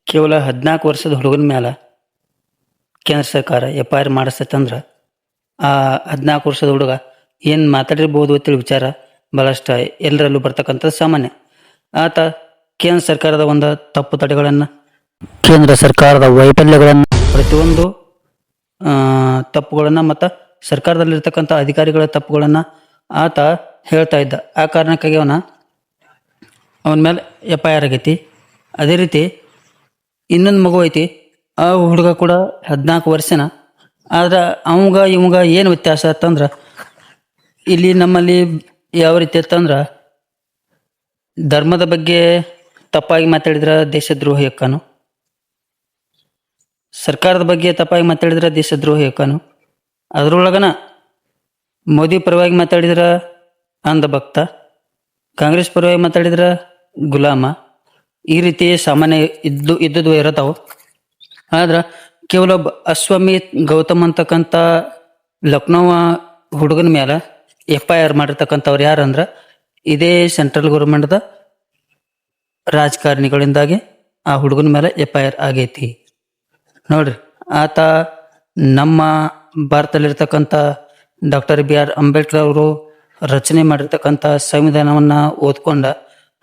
ಕೇವಲ 14 ವರ್ಷದ ಹುಡುಗನ ಮ್ಯಾಲ ಕೇಂದ್ರ ಸರ್ಕಾರ FIR ಮಾಡಿಸ್ತಂದ್ರೆ ಆ 14 ವರ್ಷದ ಹುಡುಗ ಏನು ಮಾತಾಡಿರ್ಬೋದು ಅಂತೇಳಿ ವಿಚಾರ ಭಾಳಷ್ಟು ಎಲ್ಲರಲ್ಲೂ ಬರ್ತಕ್ಕಂಥದ್ದು ಸಾಮಾನ್ಯ. ಆತ ಕೇಂದ್ರ ಸರ್ಕಾರದ ಒಂದು ತಪ್ಪು ತಡೆಗಳನ್ನು, ಕೇಂದ್ರ ಸರ್ಕಾರದ ವೈಫಲ್ಯಗಳನ್ನು, ಪ್ರತಿಯೊಂದು ತಪ್ಪುಗಳನ್ನು ಮತ್ತು ಸರ್ಕಾರದಲ್ಲಿರ್ತಕ್ಕಂಥ ಅಧಿಕಾರಿಗಳ ತಪ್ಪುಗಳನ್ನು ಆತ ಹೇಳ್ತಾ ಇದ್ದ. ಆ ಕಾರಣಕ್ಕಾಗಿ ಅವನ ಮೇಲೆ FIR ಆಗೈತಿ. ಅದೇ ರೀತಿ ಇನ್ನೊಂದು ಮಗು ಐತಿ, ಆ ಹುಡುಗ ಕೂಡ 14 ವರ್ಷನ. ಆದ್ರೆ ಇವಂಗ ಏನು ವ್ಯತ್ಯಾಸ ಅಂತಂದ್ರೆ, ಇಲ್ಲಿ ನಮ್ಮಲ್ಲಿ ಯಾವ ರೀತಿ ಅಂತಂದ್ರೆ, ಧರ್ಮದ ಬಗ್ಗೆ ತಪ್ಪಾಗಿ ಮಾತಾಡಿದ್ರೆ ದೇಶದ್ರೋಹಿ ಹಕ್ಕನು, ಸರ್ಕಾರದ ಬಗ್ಗೆ ತಪ್ಪಾಗಿ ಮಾತಾಡಿದ್ರೆ ದೇಶದ್ರೋಹಿ ಹಕ್ಕನು, ಅದರೊಳಗನ ಮೋದಿ ಪರವಾಗಿ ಮಾತಾಡಿದ್ರೆ ಅಂಧಭಕ್ತ, ಕಾಂಗ್ರೆಸ್ ಪರವಾಗಿ ಮಾತಾಡಿದ್ರೆ ಗುಲಾಮ, ಈ ರೀತಿ ಸಾಮಾನ್ಯ ಇದ್ದದ್ದು ಇರತಾವು. ಆದ್ರೆ ಕೇವಲ ಅಶ್ವಮೇಧ್ ಗೌತಮ್ ಅಂತಕ್ಕಂಥ ಲಕ್ನೋ ಹುಡುಗನ ಮೇಲೆ FIR ಮಾಡಿರ್ತಕ್ಕಂಥವ್ರು ಯಾರಂದ್ರೆ ಇದೇ ಸೆಂಟ್ರಲ್ ಗೌರ್ಮೆಂಟ್ದ ರಾಜಕಾರಣಿಗಳಿಂದಾಗಿ ಆ ಹುಡುಗನ ಮೇಲೆ FIR ಆಗೈತಿ. ನೋಡ್ರಿ, ಆತ ನಮ್ಮ ಭಾರತದಲ್ಲಿರ್ತಕ್ಕಂಥ ಡಾಕ್ಟರ್ BR ಅಂಬೇಡ್ಕರ್ ಅವರು ರಚನೆ ಮಾಡಿರ್ತಕ್ಕಂಥ ಸಂವಿಧಾನವನ್ನು ಓದ್ಕೊಂಡ,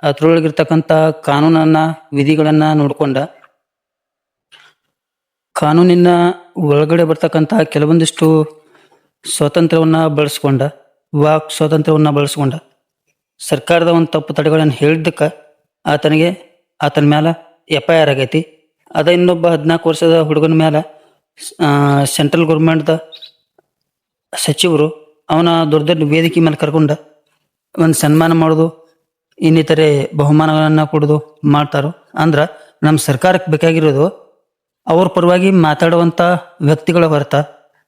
ಅದರೊಳಗಿರ್ತಕ್ಕಂಥ ಕಾನೂನನ್ನ, ವಿಧಿಗಳನ್ನು ನೋಡ್ಕೊಂಡ, ಕಾನೂನಿನ ಒಳಗಡೆ ಬರ್ತಕ್ಕಂಥ ಕೆಲವೊಂದಿಷ್ಟು ಸ್ವಾತಂತ್ರ್ಯವನ್ನು ಬಳಸ್ಕೊಂಡ, ವಾಕ್ ಸ್ವಾತಂತ್ರ್ಯವನ್ನು ಬಳಸ್ಕೊಂಡ, ಸರ್ಕಾರದ ಒಂದು ತಪ್ಪು ತಡೆಗಳನ್ನು ಹೇಳಿದ್ದಕ್ಕೆ ಆತನ ಮೇಲೆ FIR ಆಗೈತಿ. ಅದ ಇನ್ನೊಬ್ಬ 14 ವರ್ಷದ ಹುಡುಗನ ಮೇಲೆ ಸೆಂಟ್ರಲ್ ಗೌರ್ಮೆಂಟ್ದ ಸಚಿವರು ಅವನ ದೊಡ್ಡ ದೊಡ್ಡ ವೇದಿಕೆ ಮೇಲೆ ಕರ್ಕೊಂಡು ಒಂದು ಸನ್ಮಾನ ಮಾಡೋದು, ಇನ್ನಿತರೆ ಬಹುಮಾನಗಳನ್ನು ಕೊಡೋದು ಮಾಡ್ತಾರೋ. ಅಂದ್ರೆ ನಮ್ಮ ಸರ್ಕಾರಕ್ಕೆ ಬೇಕಾಗಿರೋದು ಅವ್ರ ಪರವಾಗಿ ಮಾತಾಡುವಂಥ ವ್ಯಕ್ತಿಗಳ ಹೊರತ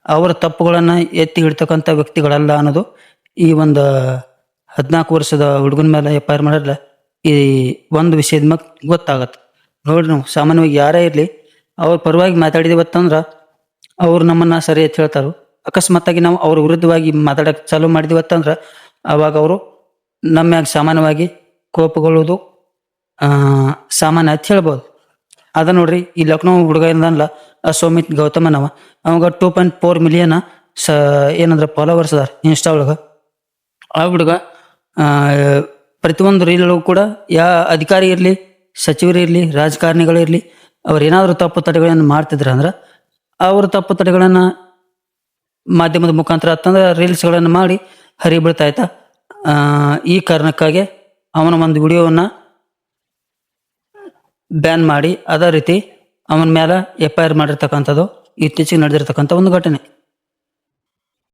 ಅವರ ತಪ್ಪುಗಳನ್ನು ಎತ್ತಿ ಹಿಡ್ತಕ್ಕಂಥ ವ್ಯಕ್ತಿಗಳಲ್ಲ ಅನ್ನೋದು ಈ ಒಂದು 14 ವರ್ಷದ ಹುಡುಗನ ಮೇಲೆ FIR ಮಾಡಿದ್ರೆ ಈ ಒಂದು ವಿಷಯದ ಮ್ಯಾಗ ಗೊತ್ತಾಗತ್ತೆ. ನೋಡ್ರಿ, ನಾವು ಸಾಮಾನ್ಯವಾಗಿ ಯಾರೇ ಇರಲಿ ಅವ್ರ ಪರವಾಗಿ ಮಾತಾಡಿದೀವತ್ತಂದ್ರೆ ಅವ್ರು ನಮ್ಮನ್ನು ಸರಿ ಅಂತ ಹೇಳ್ತಾರೋ. ಅಕಸ್ಮಾತ್ತಾಗಿ ನಾವು ಅವ್ರ ವಿರುದ್ಧವಾಗಿ ಮಾತಾಡಕ್ಕೆ ಚಾಲೂ ಮಾಡಿದೀವತ್ತಂದ್ರೆ ಆವಾಗ ಅವರು ನಮ್ಮ ಮ್ಯಾಗ ಸಾಮಾನ್ಯವಾಗಿ ಕೋಪಗೊಳ್ಳೋದು ಸಾಮಾನ್ಯ ಅಂತ ಹೇಳ್ಬೋದು. ಅದ ನೋಡ್ರಿ, ಈ ಲಕ್ನೋ ಹುಡುಗ ಏನಲ್ಲ ಅಶ್ವಮೇಧ್ ಗೌತಮನವ, ಅವಾಗ 2.4 ಮಿಲಿಯನ್ ಏನಂದ್ರೆ ಫಾಲೋವರ್ಸ್ ಅದಾರ ಇನ್ಸ್ಟಾ ಒಳಗೆ. ಆ ಹುಡುಗ ಪ್ರತಿಯೊಂದು ರೀಲೊಳಗೂ ಕೂಡ ಅಧಿಕಾರಿ ಇರಲಿ, ಸಚಿವರು ಇರಲಿ, ರಾಜಕಾರಣಿಗಳಿರಲಿ, ಅವ್ರು ಏನಾದರೂ ತಪ್ಪು ತಡೆಗಳನ್ನು ಮಾಡ್ತಿದ್ರು ಅಂದ್ರೆ ಅವ್ರ ತಪ್ಪು ತಡೆಗಳನ್ನು ಮಾಧ್ಯಮದ ಮುಖಾಂತರ ಅಂತಂದ್ರೆ ರೀಲ್ಸ್ಗಳನ್ನು ಮಾಡಿ ಹರಿಬಿಡ್ತಾ ಇತ್ತ. ಈ ಕಾರಣಕ್ಕಾಗಿ ಅವನ ಒಂದು ವಿಡಿಯೋವನ್ನು ಬ್ಯಾನ್ ಮಾಡಿ ಅದೇ ರೀತಿ ಅವನ ಮೇಲೆ FIR ಮಾಡಿರ್ತಕ್ಕಂಥದ್ದು ಇತ್ತೀಚೆಗೆ ನಡೆದಿರ್ತಕ್ಕಂಥ ಒಂದು ಘಟನೆ.